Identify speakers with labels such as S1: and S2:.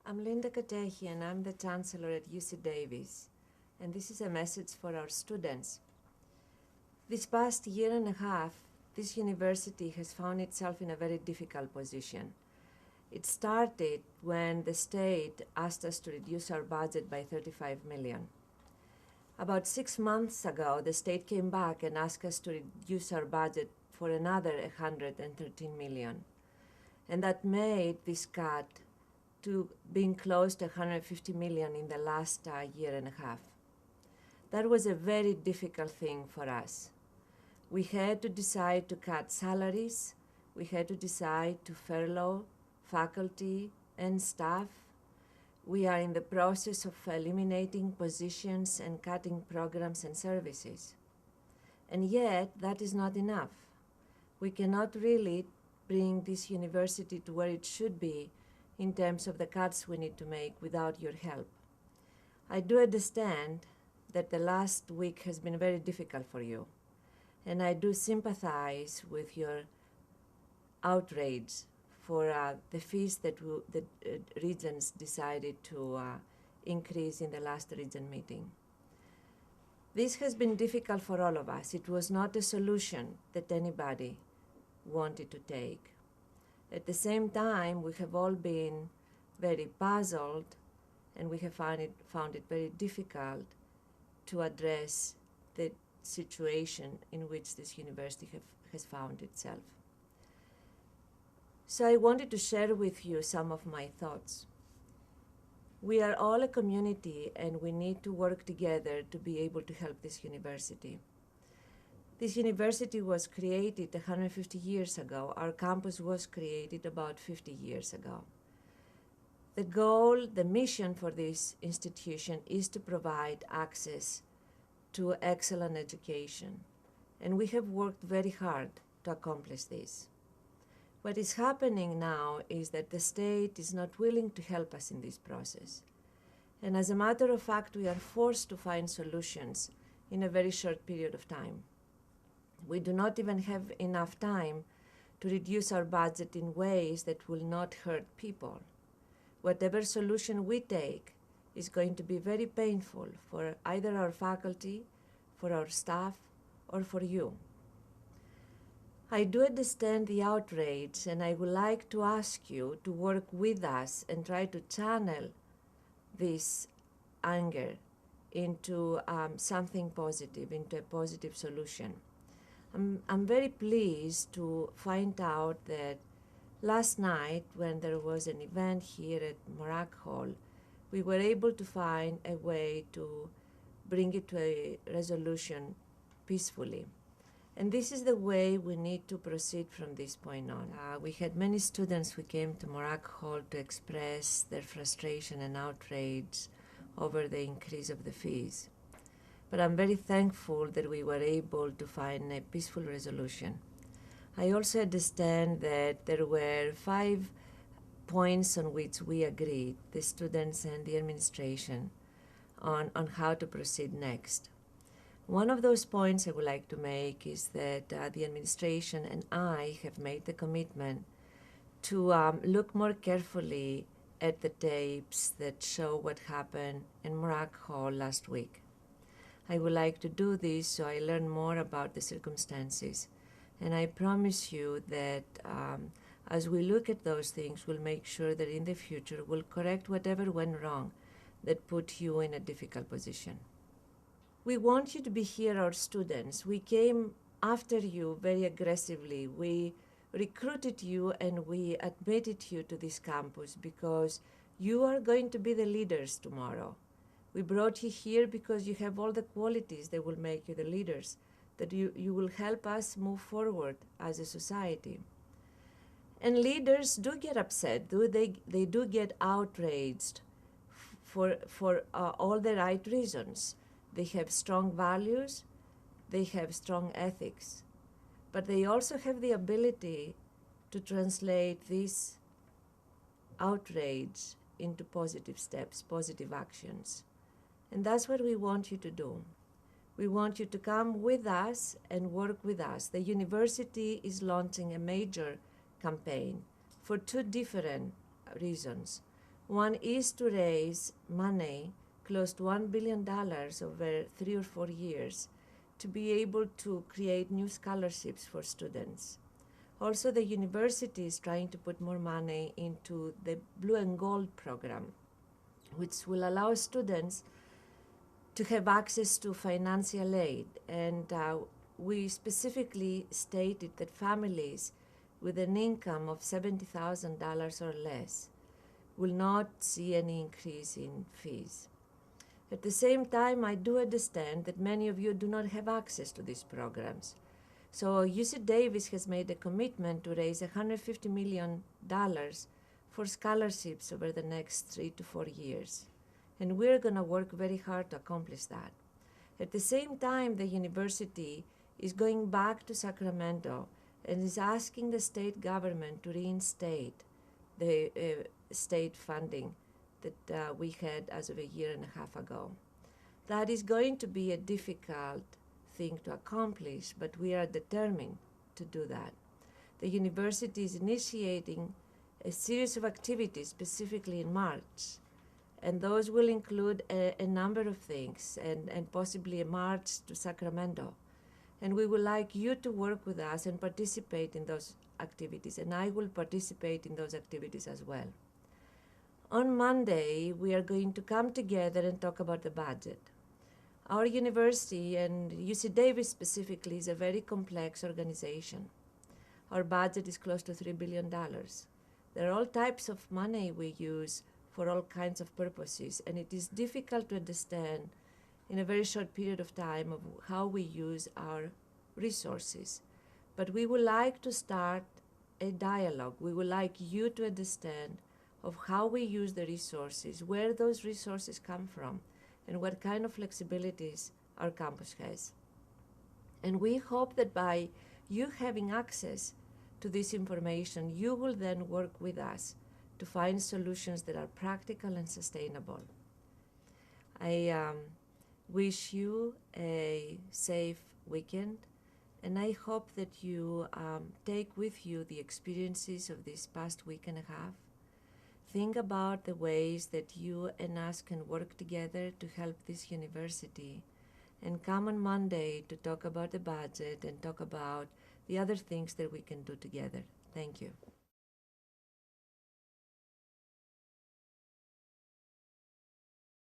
S1: I'm Linda Katehi, and I'm the Chancellor at UC Davis, and this is a message for our students. This past year and a half, this university has found itself in a very difficult position. It started when the state asked us to reduce our budget by $35 million. About 6 months ago, the state came back and asked us to reduce our budget for another $113 million. And that made this cut to being close to $150 million in the last year and a half. That was a very difficult thing for us. We had to decide to cut salaries. We had to decide to furlough faculty and staff. We are in the process of eliminating positions and cutting programs and services. And yet, that is not enough. We cannot really bring this university to where it should be in terms of the cuts we need to make without your help. I do understand that the last week has been very difficult for you, and I do sympathize with your outrage for the fees that the regions decided to increase in the last region meeting. This has been difficult for all of us. It was not a solution that anybody wanted to take. At the same time, we have all been very puzzled, and we have found it very difficult to address the situation in which this university has found itself. So I wanted to share with you some of my thoughts. We are all a community, and we need to work together to be able to help this university. This university was created 150 years ago. Our campus was created about 50 years ago. The goal, the mission for this institution is to provide access to excellent education. And we have worked very hard to accomplish this. What is happening now is that the state is not willing to help us in this process. And as a matter of fact, we are forced to find solutions in a very short period of time. We do not even have enough time to reduce our budget in ways that will not hurt people. Whatever solution we take is going to be very painful for either our faculty, for our staff, or for you. I do understand the outrage, and I would like to ask you to work with us and try to channel this anger into something positive, into a positive solution. I'm very pleased to find out that last night, when there was an event here at Morak Hall, we were able to find a way to bring it to a resolution peacefully. And this is the way we need to proceed from this point on. We had many students who came to Morak Hall to express their frustration and outrage over the increase of the fees. But I'm very thankful that we were able to find a peaceful resolution. I also understand that there were 5 points on which we agreed, the students and the administration, on how to proceed next. One of those points I would like to make is that the administration and I have made the commitment to look more carefully at the tapes that show what happened in Morak Hall last week. I would like to do this so I learn more about the circumstances. And I promise you that as we look at those things, we'll make sure that in the future we'll correct whatever went wrong that put you in a difficult position. We want you to be here, our students. We came after you very aggressively. We recruited you and we admitted you to this campus because you are going to be the leaders tomorrow. We brought you here because you have all the qualities that will make you the leaders, that you will help us move forward as a society. And leaders do get upset. They do get outraged for all the right reasons. They have strong values, they have strong ethics, but they also have the ability to translate this outrage into positive steps, positive actions. And that's what we want you to do. We want you to come with us and work with us. The university is launching a major campaign for 2 different reasons. One is to raise money, close to $1 billion over 3 or 4 years, to be able to create new scholarships for students. Also, the university is trying to put more money into the Blue and Gold program, which will allow students to have access to financial aid. And we specifically stated that families with an income of $70,000 or less will not see any increase in fees. At the same time, I do understand that many of you do not have access to these programs. So UC Davis has made a commitment to raise $150 million for scholarships over the next 3 to 4 years. And we're going to work very hard to accomplish that. At the same time, the university is going back to Sacramento and is asking the state government to reinstate the state funding that we had as of a year and a half ago. That is going to be a difficult thing to accomplish, but we are determined to do that. The university is initiating a series of activities, specifically in March, and those will include a number of things, and possibly a march to Sacramento. And we would like you to work with us and participate in those activities, and I will participate in those activities as well. On Monday, we are going to come together and talk about the budget. Our university, and UC Davis specifically, is a very complex organization. Our budget is close to $3 billion. There are all types of money we use for all kinds of purposes, and it is difficult to understand in a very short period of time of how we use our resources. But we would like to start a dialogue. We would like you to understand of how we use the resources, where those resources come from, and what kind of flexibilities our campus has. And we hope that by you having access to this information, you will then work with us to find solutions that are practical and sustainable. I wish you a safe weekend, and I hope that you take with you the experiences of this past week and a half. Think about the ways that you and us can work together to help this university, and come on Monday to talk about the budget and talk about the other things that we can do together. Thank you.